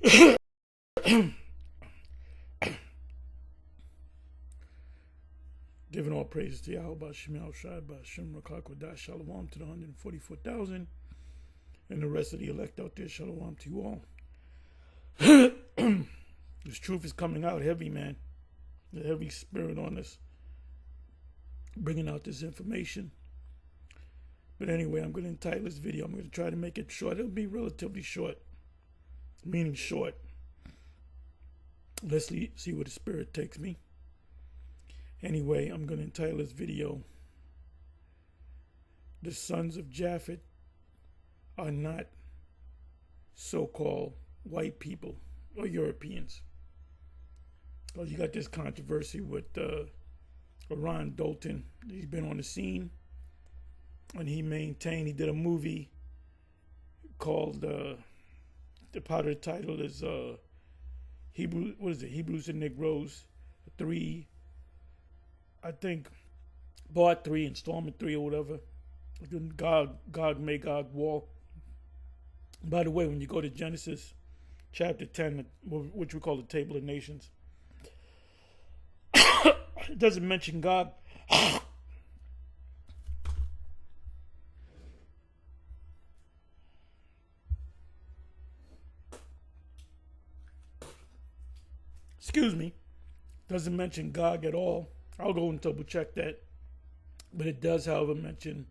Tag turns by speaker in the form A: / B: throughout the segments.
A: Giving all praises to Yahweh Shem Shai Shem Rakakodah Shalom to the 144,000 and the rest of the elect out there. Shalom to you all. This truth is coming out heavy, man. The heavy spirit on us, bringing out this information. But anyway, I'm going to entitle this video, I'm going to try to make it short. It'll be relatively short, meaning short. Let's see where the spirit takes me. Anyway, I'm going to entitle this video, "The Sons of Japhet Are Not So-Called White People or Europeans." Well, you got this controversy with Ron Dalton. He's been on the scene, and he maintained, he did a movie called, the part of the title is Hebrews and Negroes 3, I think, part 3, installment 3 or whatever. Gog Magog war. By the way, when you go to Genesis chapter 10, which we call the Table of Nations, it doesn't mention God. Excuse me. Doesn't mention Gog at all. I'll go and double check that. But it does, however, mention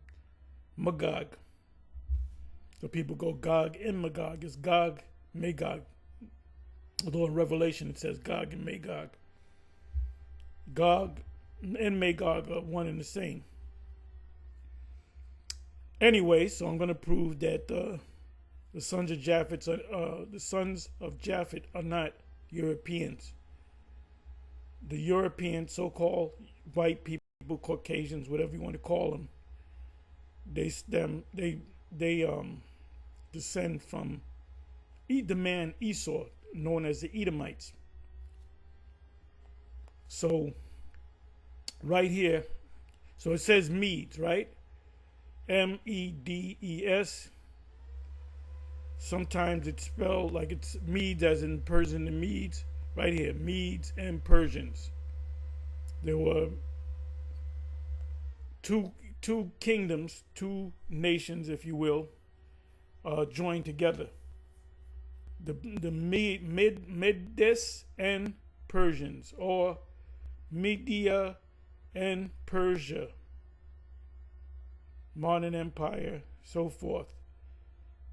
A: Magog. So people go Gog and Magog. It's Gog, Magog. Although in Revelation it says Gog and Magog. Gog and Magog are one and the same. Anyway, so I'm going to prove that the sons of Japhet are not Europeans. The European so-called white people, Caucasians, whatever you want to call them, they descend from the man Esau, known as the Edomites. So right here, so it says Medes, right? Medes. Sometimes it's spelled like it's Medes as in Persian and Medes. Right here, Medes and Persians. There were two kingdoms, two nations, if you will, joined together. The Medes and Persians, or Media and Persia, modern empire, so forth.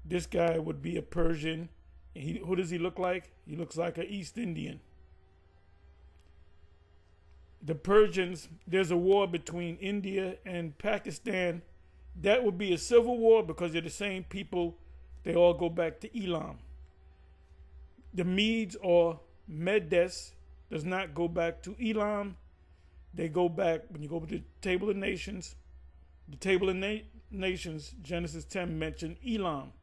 A: This guy would be a Persian. Who does he look like? He looks like an East Indian. The Persians, there's a war between India and Pakistan. That would be a civil war because they're the same people. They all go back to Elam. The Medes or Medes does not go back to Elam. They go back, when you go to the Table of Nations, the Table of Nations, Genesis 10 mentioned Elam.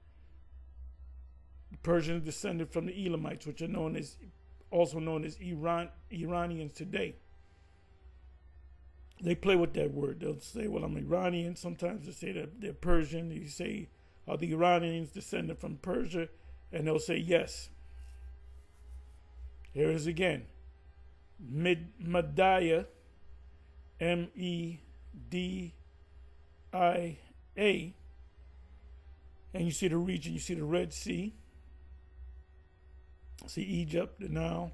A: The Persians descended from the Elamites, which are also known as Iranians today. They play with that word. They'll say, well, I'm Iranian. Sometimes they say that they're Persian. You say, are the Iranians descended from Persia? And they'll say, yes. Here it is again. Mediah, M-E-D-I-A. And you see the region, you see the Red Sea. See Egypt, the Nile.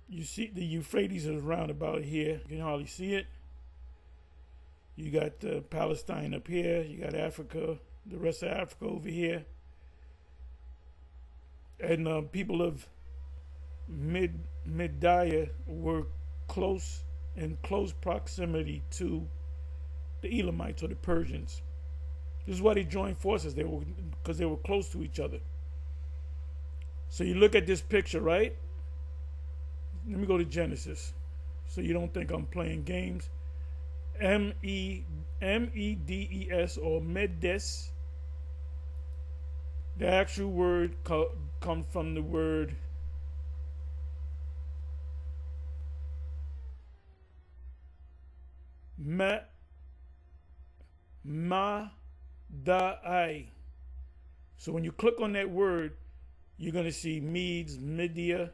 A: You see the Euphrates is around about here. You can hardly see it. You got Palestine up here. You got Africa, the rest of Africa over here. And people of Mediah were in close proximity to the Elamites or the Persians. This is why they joined forces. Because they were close to each other. So you look at this picture, right? Let me go to Genesis, so you don't think I'm playing games. M-E-D-E-S or Medes. The actual word comes from the word Ma-da-I. So when you click on that word, You're going to see Medes, Media.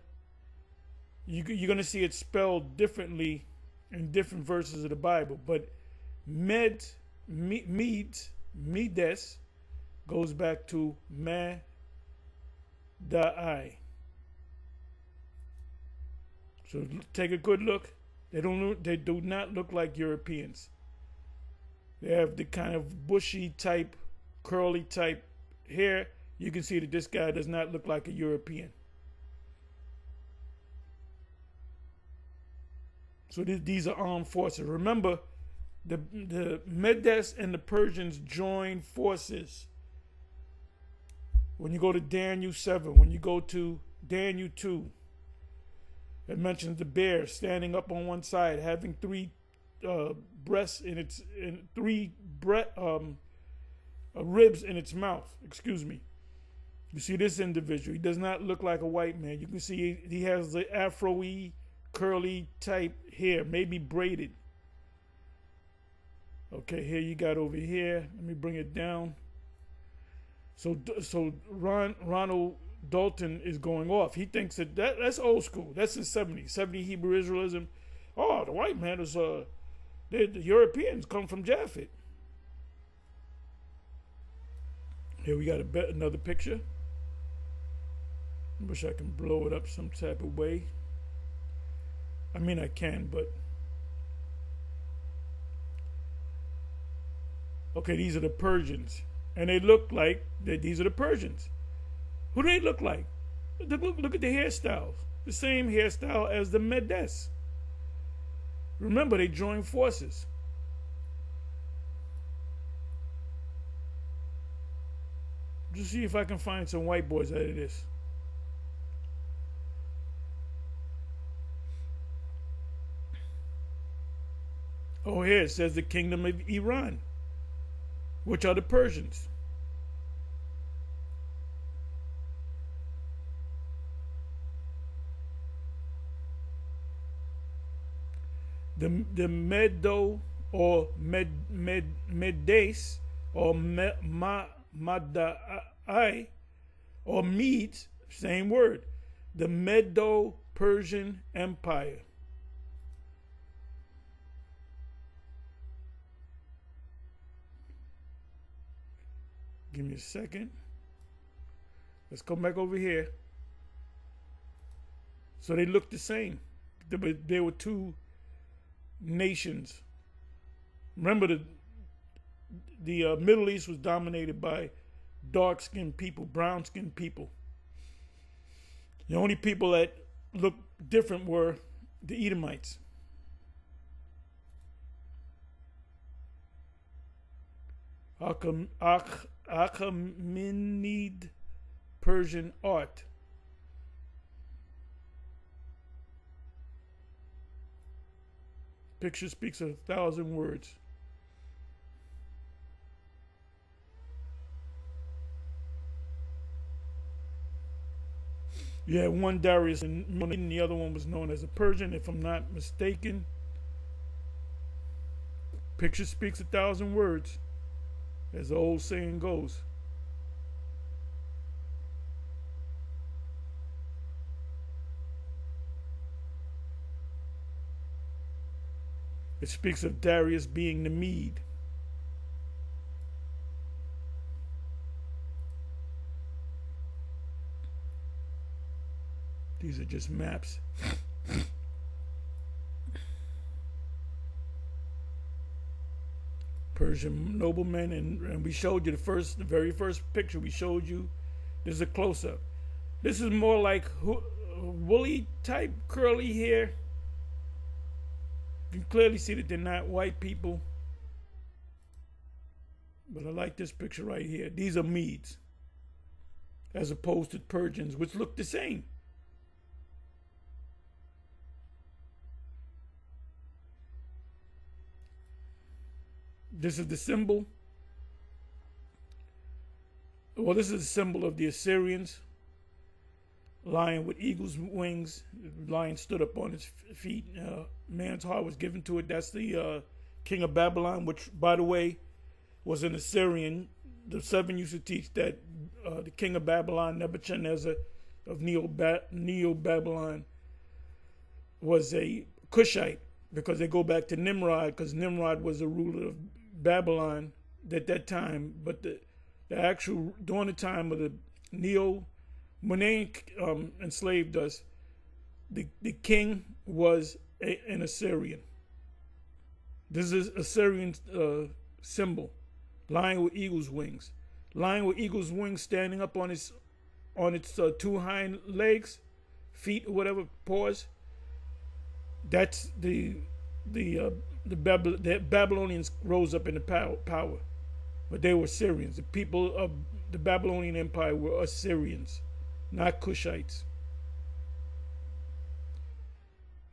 A: You're going to see it spelled differently in different verses of the Bible. But Medes, Medes, goes back to Madai. So take a good look. They do not look like Europeans. They have the kind of bushy type, curly type hair. You can see that this guy does not look like a European. So these are armed forces. Remember, the Medes and the Persians joined forces. When you go to Daniel 7, when you go to Daniel 2, it mentions the bear standing up on one side, having three breasts in its ribs in its mouth. Excuse me. You see this individual. He does not look like a white man. You can see he has the afro-y, curly type hair, maybe braided. Okay, here you got over here. Let me bring it down. So Ronald Dalton is going off. He thinks that's old school. That's the 70s. 70 Hebrew Israelism. Oh, the white man is the Europeans come from Japhet. Here we got another picture. I wish I can blow it up some type of way. I mean, I can, but okay, these are the Persians, and they look like these are the Persians. Who do they look like? Look at the hairstyles. The same hairstyle as the Medes. Remember, they joined forces. Just see if I can find some white boys out of this. Oh, here it says the kingdom of Iran, which are the Persians. The Medo or Medes or Madai or Medes, same word. The Medo-Persian Empire. Give me a second. Let's come back over here. So they look the same. There were two nations. Remember, the Middle East was dominated by dark-skinned people, brown-skinned people. The only people that looked different were the Edomites. Achaemenid Persian art. Picture speaks 1,000 words. You had one Darius and the other one was known as a Persian, if I'm not mistaken. Picture speaks 1,000 words, as the old saying goes. It speaks of Darius being the Mede. These are just maps. Persian noblemen, and we showed you the very first picture we showed you. This is a close-up. This is more like woolly type curly hair. You can clearly see that they're not white people. But I like this picture right here. These are Medes, as opposed to Persians, which look the same. This is the symbol. Well, this is a symbol of the Assyrians. Lion with eagle's wings. The lion stood up on his feet. Man's heart was given to it. That's the king of Babylon, which, by the way, was an Assyrian. The seven used to teach that the king of Babylon, Nebuchadnezzar of Neo-Babylon, was a Cushite, because they go back to Nimrod, because Nimrod was the ruler of Babylon at that time. But the actual, during the time of the when they enslaved us, the king was an Assyrian. This is Assyrian symbol, lying with eagle's wings. Lying with eagle's wings, standing up on its two hind legs, feet or whatever, paws. That's the Babylonians rose up into power, but they were Syrians. The people of the Babylonian Empire were Assyrians, not Cushites.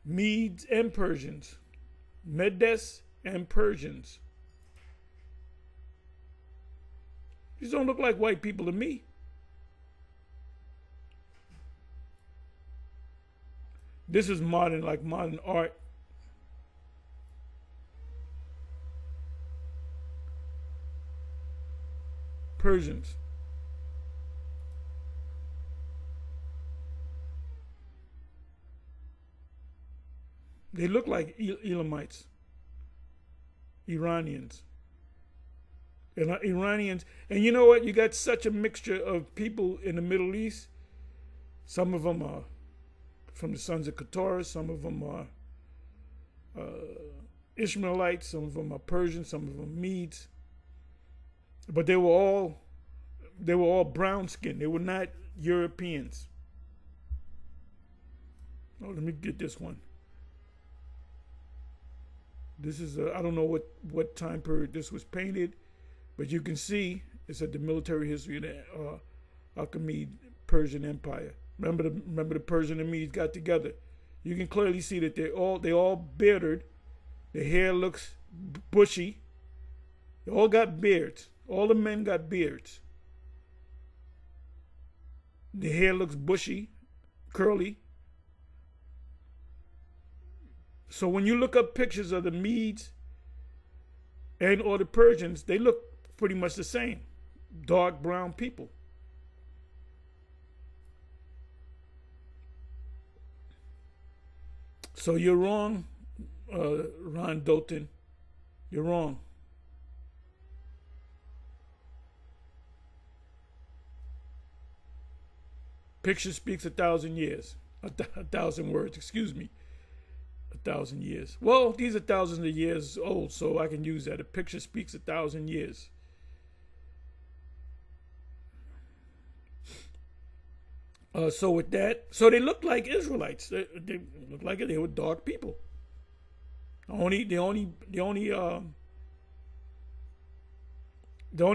A: Medes and Persians, Medes and Persians. These don't look like white people to me. This is modern, like modern art. Persians. They look like Elamites, Iranians. And Iranians, and you know what? You got such a mixture of people in the Middle East. Some of them are from the sons of Keturah, some of them are Ishmaelites, some of them are Persian, some of them Medes. But they were all brown skinned. They were not Europeans. Oh, let me get this one. This is I don't know what time period this was painted, but you can see it's at the military history of the Achaemenid Persian Empire. Remember the Persian and Medes got together. You can clearly see that they all bearded. Their hair looks bushy. They all got beards. All the men got beards. The hair looks bushy, curly. So when you look up pictures of the Medes or the Persians, they look pretty much the same. Dark brown people. So you're wrong, Ron Doughton. You're wrong. Picture speaks 1,000 years. 1,000 words, excuse me. 1,000 years. Well, these are thousands of years old, so I can use that. A picture speaks 1,000 years. So with that, so they look like Israelites. They look like they were dark people. The only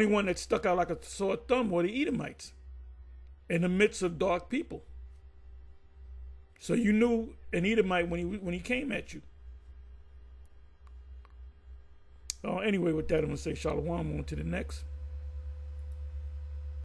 A: one that stuck out like a sore thumb were the Edomites, in the midst of dark people. So you knew an Edomite when he came at you. Anyway, with that, I'm gonna say shalom. On to the next.